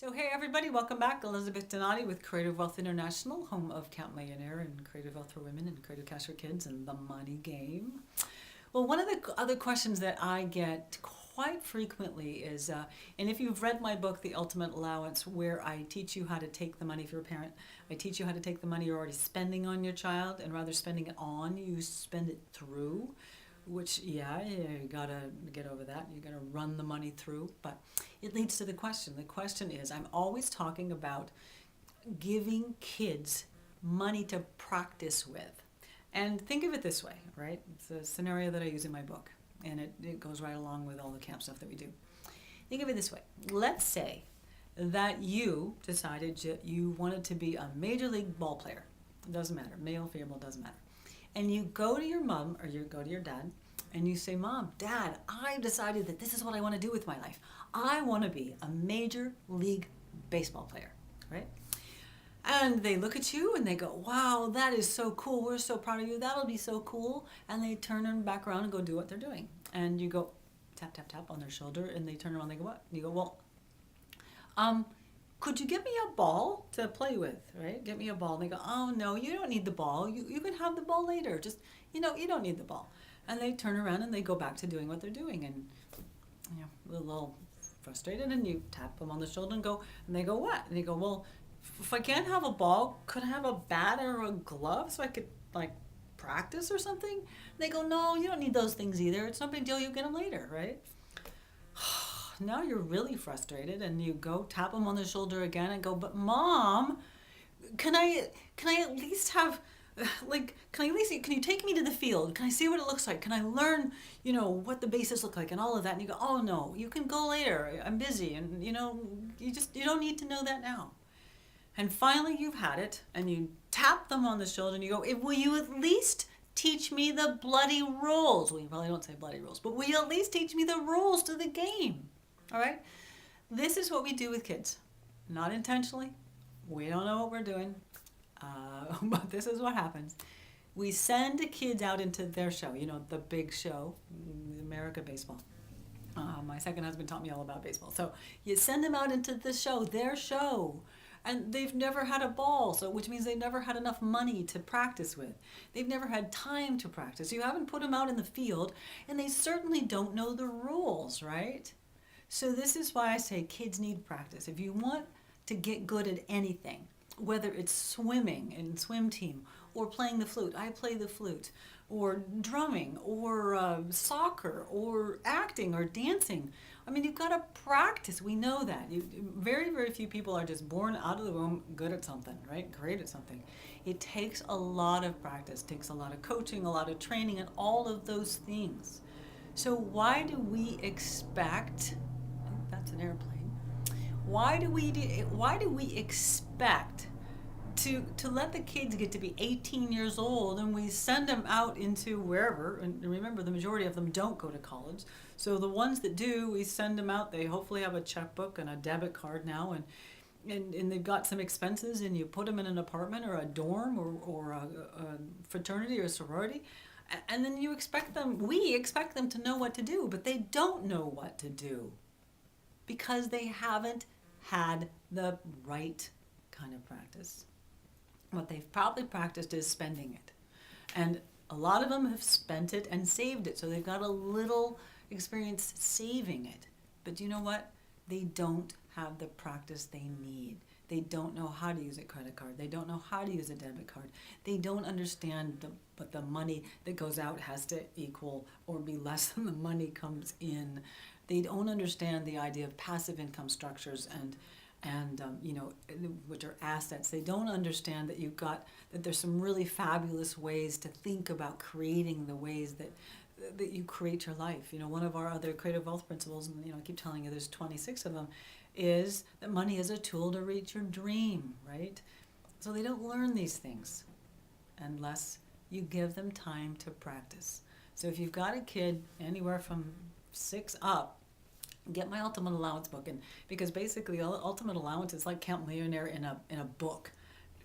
So hey everybody, welcome back. Elizabeth Donati with Creative Wealth International, home of Count Millionaire and Creative Wealth for Women and Creative Cash for Kids and The Money Game. Well, one of the other questions that I get quite frequently is, and if you've read my book, The Ultimate Allowance, where I teach you how to take the money if you're a parent, I teach you how to take the money you're already spending on your child, and rather spending it on, you spend it through, which, yeah, you gotta get over that. You gotta run the money through, but it leads to the question. The question is, I'm always talking about giving kids money to practice with. And think of it this way, right? It's a scenario that I use in my book, and it goes right along with all the camp stuff that we do. Think of it this way. Let's say that you decided you wanted to be a major league ball player. It doesn't matter, male, female, doesn't matter. And you go to your mom or you go to your dad and you say, Mom, Dad, I've decided that this is what I want to do with my life. I want to be a major league baseball player, right? And they look at you and they go, wow, that is so cool. We're so proud of you. That'll be so cool. And they turn them back around and go do what they're doing. And you go tap, tap, tap on their shoulder and they turn around and they go, what? And you go, well, um, could you get me a ball to play with, right? Get me a ball. And they go, oh, no, you don't need the ball. You can have the ball later. Just, you don't need the ball. And they turn around and they go back to doing what they're doing. And, a little frustrated, and you tap them on the shoulder and they go, what? And they go, well, if I can't have a ball, could I have a bat or a glove so I could, like, practice or something? And they go, no, you don't need those things either. It's no big deal. You'll get them later, right? Now you're really frustrated, and you go tap them on the shoulder again and go, but Mom, can I at least have, like, can you take me to the field? Can I see what it looks like? Can I learn, what the bases look like and all of that? And you go, oh no, you can go later. I'm busy. And you don't need to know that now. And finally you've had it, and you tap them on the shoulder and you go, will you at least teach me the bloody rules? Well, you probably don't say bloody rules, but will you at least teach me the rules to the game? All right? This is what we do with kids. Not intentionally. We don't know what we're doing. But this is what happens. We send the kids out into their show, the big show, America Baseball. My second husband taught me all about baseball. So you send them out into the show, their show. And they've never had a ball, which means they've never had enough money to practice with. They've never had time to practice. You haven't put them out in the field, and they certainly don't know the rules, right? So this is why I say kids need practice. If you want to get good at anything, whether it's swimming and swim team, or playing the flute, I play the flute, or drumming, or soccer, or acting, or dancing. I mean, you've got to practice. We know that. Very, very few people are just born out of the womb good at something, right? Great at something. It takes a lot of practice, takes a lot of coaching, a lot of training, and all of those things. So why do we expect, that's an airplane, why do we expect to let the kids get to be 18 years old and we send them out into wherever, and remember the majority of them don't go to college, so the ones that do, we send them out, they hopefully have a checkbook and a debit card now, and they've got some expenses, and you put them in an apartment or a dorm or a fraternity or a sorority, and then we expect them to know what to do, but they don't know what to do because they haven't had the right kind of practice. What they've probably practiced is spending it. And a lot of them have spent it and saved it, so they've got a little experience saving it. But you know what? They don't have the practice they need. They don't know how to use a credit card. They don't know how to use a debit card. They don't understand what the money that goes out has to equal or be less than the money comes in. They don't understand the idea of passive income structures and which are assets. They don't understand that there's some really fabulous ways to think about creating the ways that you create your life. One of our other creative wealth principles, and I keep telling you there's 26 of them, is that money is a tool to reach your dream, right? So they don't learn these things unless you give them time to practice. So if you've got a kid anywhere from 6 up, get my Ultimate Allowance book, and because basically Ultimate Allowance is like Count Millionaire in a book.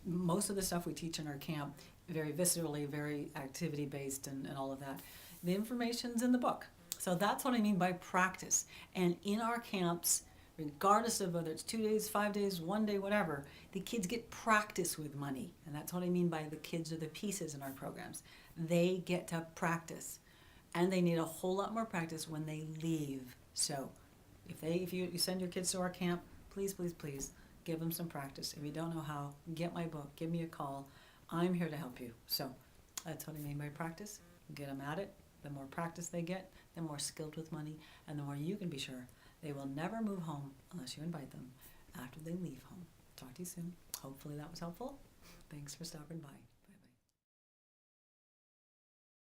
Most of the stuff we teach in our camp, very viscerally, very activity based, and all of that. The information's in the book. So that's what I mean by practice. And in our camps, regardless of whether it's 2 days, 5 days, 1 day, whatever, the kids get practice with money. And that's what I mean by the kids are the pieces in our programs. They get to practice. And they need a whole lot more practice when they leave. So if you send your kids to our camp, please, please, please give them some practice. If you don't know how, get my book, give me a call. I'm here to help you. So that's what I mean by practice. Get them at it. The more practice they get, the more skilled with money, and the more you can be sure they will never move home unless you invite them after they leave home. Talk to you soon. Hopefully that was helpful. Thanks for stopping by.